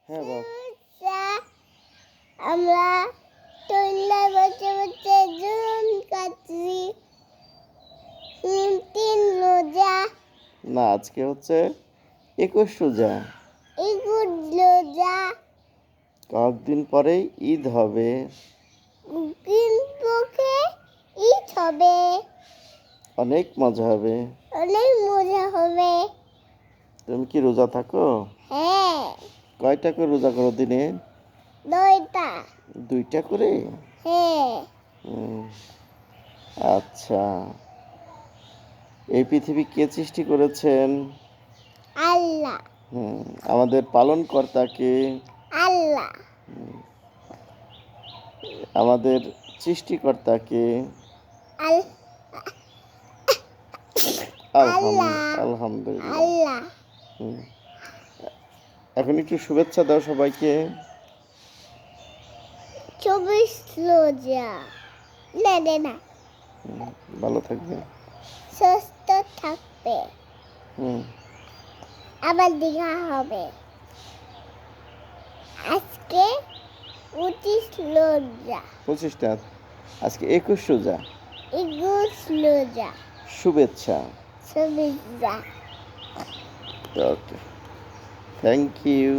হ্যাঁ বাপ, আমরা টুল্লা বসে বসে জুন কাটছি। 3 রোজা, না আজকে হচ্ছে 21 রোজা। 21 রোজা, কয়েকদিন পরেই ঈদ হবে। কিন্তু ঈদ হবে, অনেক মজা হবে। অনেক মজা হবে। তুমি কি রোজা থাকো? হ্যাঁ, কয়টা করে রোজা করো দিনে? 2টা। 2টা করে? হ্যাঁ, হুম, আচ্ছা। এই পৃথিবী কে সৃষ্টি করেছেন? আল্লাহ, আমাদের পালনকর্তা কে? আল্লাহ, আমাদের সৃষ্টিকর্তা কে? আল- আল্লাহ, আলহামদুলিল্লাহ। আল্লাহ। হুম। এখন একটু শুভেচ্ছা দাও সবাইকে। 24 রোজা। না, ভালো থাকবে। সুস্থ থাকবে। হুম। আবার দেখা হবে। আজকে 25 রোজা, 25টা, আজকে 21 রোজা। 21 রোজা। শুভেচ্ছা। শুভেচ্ছা। ওকে, থ্যাংক ইউ।